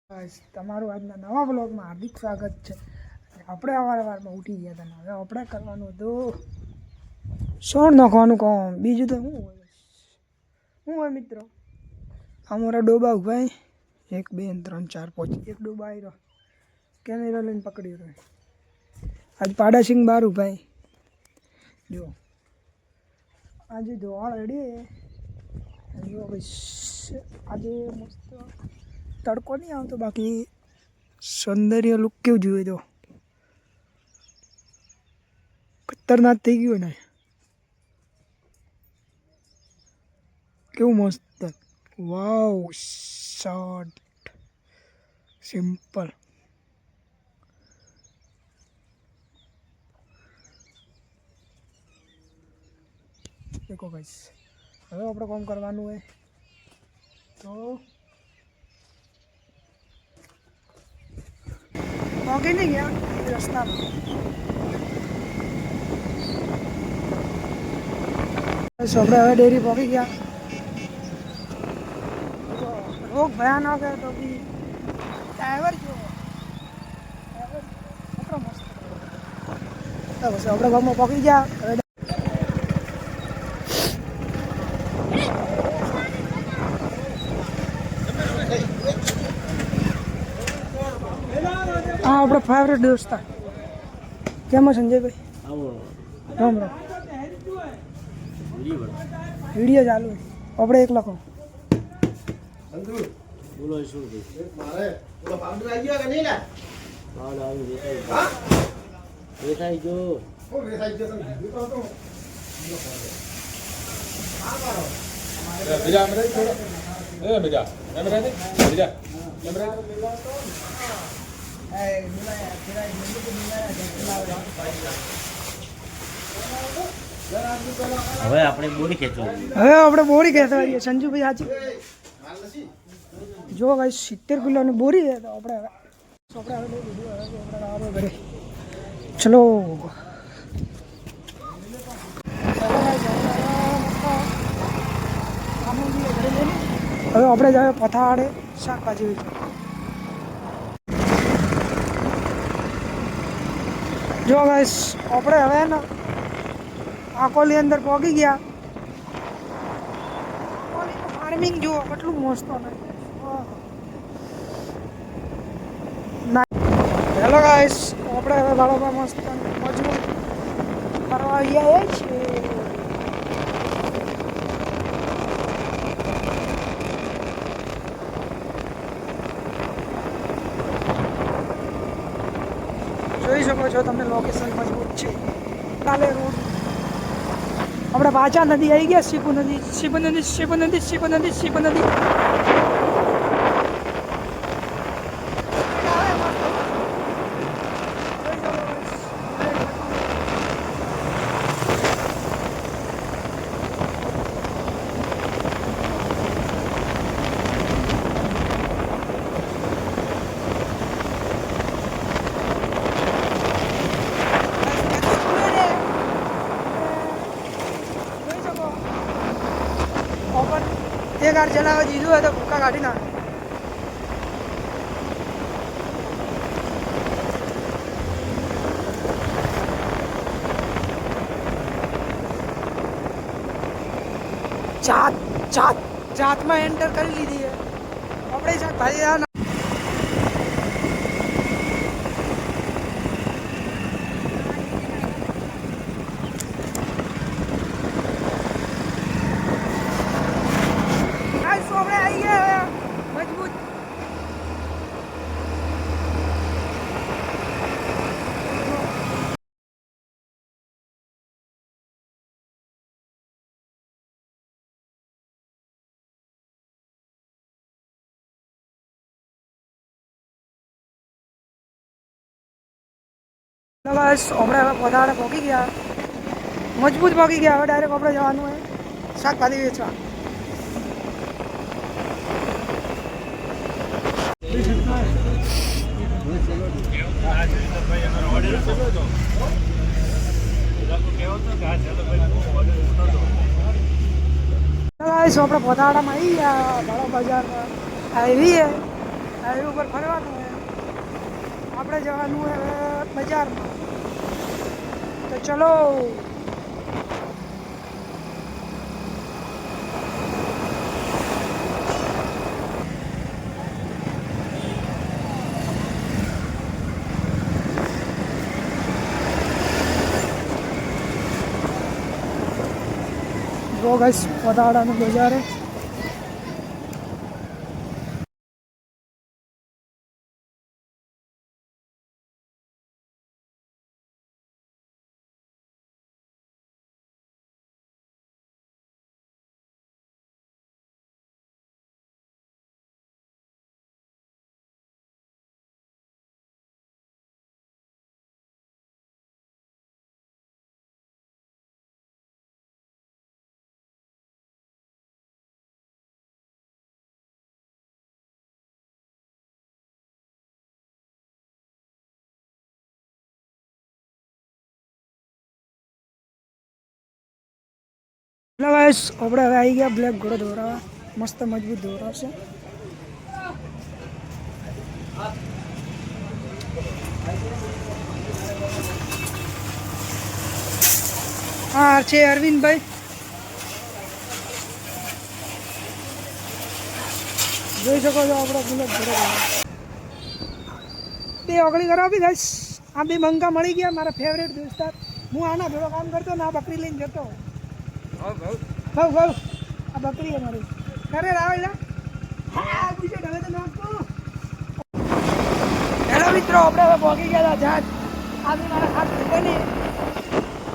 તમારું આજના નવા બ્લોગમાં હાર્દિક સ્વાગત છે. આપણે વારમાં ઉઠી ગયા હતા. હવે આપણે કરવાનું હતું સોણ નાખવાનું કામ. બીજું તો શું હોય મિત્રો? અમારા ડોબા ભાઈ 1 2 3 4 5 એક ડોબા આવી રહ્યો, કેમેરા લઈને પકડી રહ્યો. આજ પાડાસિંગ બારું ભાઈ જો આજે ધોવાળ રેડી જો ભાઈ. આજે મસ્ત તડકો નહીં આવતો, બાકી સૌંદર્ય લુક કેવું જોઈએ તો ખતરનાક થઈ ગયું ને. કેવું મસ્ત, વાવ શોર્ટ સિમ્પલ. દેખો ગાઈસ, હવે આપણે કામ કરવાનું હોય તો પહોંચી નહીં ગયા રસ્તામાં. આપણે હવે ડેરી પહોંચી ગયા. રોગ ભયાનક હે તો બી ડ્રાઈવર જો કેટલો મસ્ત. બસ આપણે ગામમાં પહોંચી ગયા. હા, આપણો ફેવરેટ દોસ્તા. કેમ સંજયભાઈ? રામ રામ. વિડીયો ચાલુ છે, આપણે એક લખો. બોલો શું મારે બોલો પાવડર આવી ગયો કે નહીં લા? પાવડર આવી વેચાઈ ગયો. ઓ વેચાઈ ગયો તમે દીધો તો આ મારો બીજા અમે થોડો બીજા એમ રહે બીજા એમ રહે. હવે આપણે બોરી ખેંચવાની. સંજુભાઈ હાજી જો ભાઈ 70 કિલોની બોરી છે. તો આપણે હવે લઈ લીધું. ઘરે ચલો. હવે આપણે જાય પથાડે શાકભાજી વેચવા. જો ગાઈસ, આપણે હવે ને આકોલી અંદર પહોંચી ગયા. ફાર્મિંગ જુઓ કેટલું મસ્ત. હેલો ગાઈસ, આપણે હવે બાળોમાં મસ્ત મજબૂત ફરવા આવ્યા છીએ. જોઈ શકો છો તમે, લોકેશન મજબૂત છે. કાલે રોડ આપણે પાછા નદી આવી ગયા. શિપુ નદી. एक बार चलाओ जीजू है तो भूखा काटी ना. जात में एंटर कर लीधी है अपने साथ भाई यार. બસ આપણે હવે પધારે પહોંચી ગયા. મજબૂત પહોંચી ગયા. હવે ડાયરેક્ટ આપણે જવાનું હોય શાકભાજી વેચવા. આપણે પધારામાં આવી ગયા. બડા બજારમાં આવી હાઈવે ઉપર ફરવાનું હોય આપણે જવાનું હોય બજારમાં તો ચલો वो गाइस पताड़ा में बाजार है हेलो गाइस આપણે હવે આવી ગયા બ્લેક ઘોડો દોરાવા મસ્ત મજબૂત દોરાવશે હા છે અરવિંદભાઈ જોઈ શકો છો આપણો બ્લેક ઘોડો બે ઓગળી કરાવી ગાઈસ આ બે મંકા મળી ગયા મારા ફેવરેટ દોસ્તાર હું આના ભેળો કામ કરતો ને આ બકરી લઈને જતો ભાવ આ બકરી અમારી ઘરે આવેલા હા પૂછે હવે તો નાખતો હેલો મિત્રો આપણે હવે પહોંચી ગયા હતા જહાજ આજે મારા હાથ ખૂટે નહીં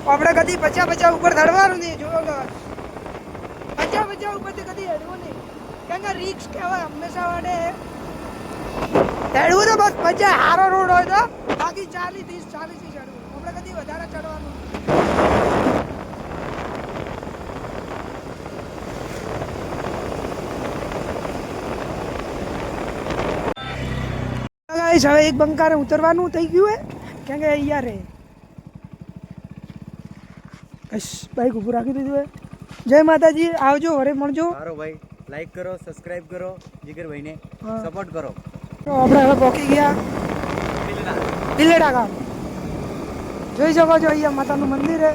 આપણે કદી પચા ઉપર ધડવાનું નહીં જોયો પચા ઉપરથી કદી હેડવું નહીં કેમ કે રિક્સ કહેવાય હંમેશા માટે હેડવું તો બસ પચા સારો રોડ હોય તો બાકી 40 30 40 થી ચડવું આપણે કદી વધારે ચડવાનું ગાઈસ હવે એક બંકારે ઉતરવાનું થઈ ગયું હે કેમ કે અહીંયા રે બસ બાઈક ઊભું રાખી દીધું હે જય માતાજી આવજો ઘરે મળજો સારો ભાઈ લાઈક કરો સબસ્ક્રાઇબ કરો જીગર ભાઈને સપોર્ટ કરો તો આપણે હવે પહોંચી ગયા દિલેડા ગામ જોઈ શકો છો અહીંયા માતાનું મંદિર હે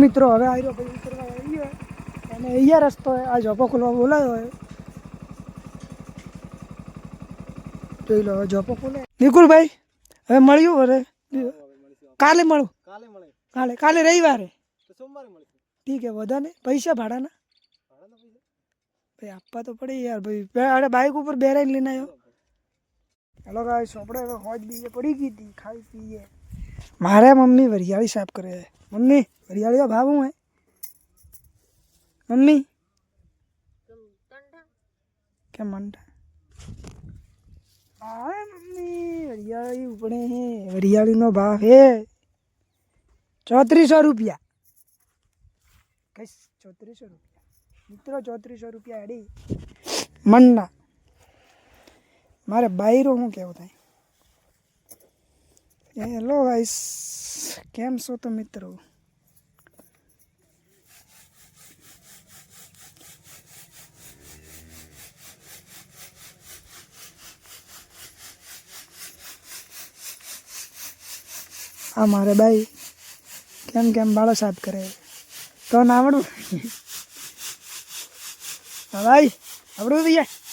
મિત્રો હવે આયરો ભાઈ ઉતરવા આવી ગયો અને અહીંયા રસ્તો હે આ ઝોપો ખોલવા બોલાયો હે જોઈ લો જોપો ખોલે નિકુલભાઈ હવે મળ્યું અરે કાલે મળું કાલે રવિવારે ઠીક હે બધા ને પૈસા ભાડાના ભાઈ આપવા તો પડે યાર ભાઈ અરે બાઇક ઉપર બેરાઈને લઈને આવ્યો હેલો ગાઈસ આપણે હવે હોજ બીજે પડી ગઈ હતી ખાઈ પીએ મારે મમ્મી વરિયાળી સાફ કરે મમ્મી વરિયાળીનો ભાવ હું હે મમ્મી કેમ મંડા હા મમ્મી વરિયાળી ઉપડે હે વરિયાળીનો ભાવ હે 3400 રૂપિયા કઈ 3400 રૂપિયા મિત્રો 3400 રૂપિયા એડી મનના મારે બાયરો શું કેવું થાય હેલો ગાઈસ કેમ છો તો મિત્રો આ મારે ભાઈ કેમ બાળા સાફ કરે તો ના આવડું હા ભાઈ આવડું ભૈયા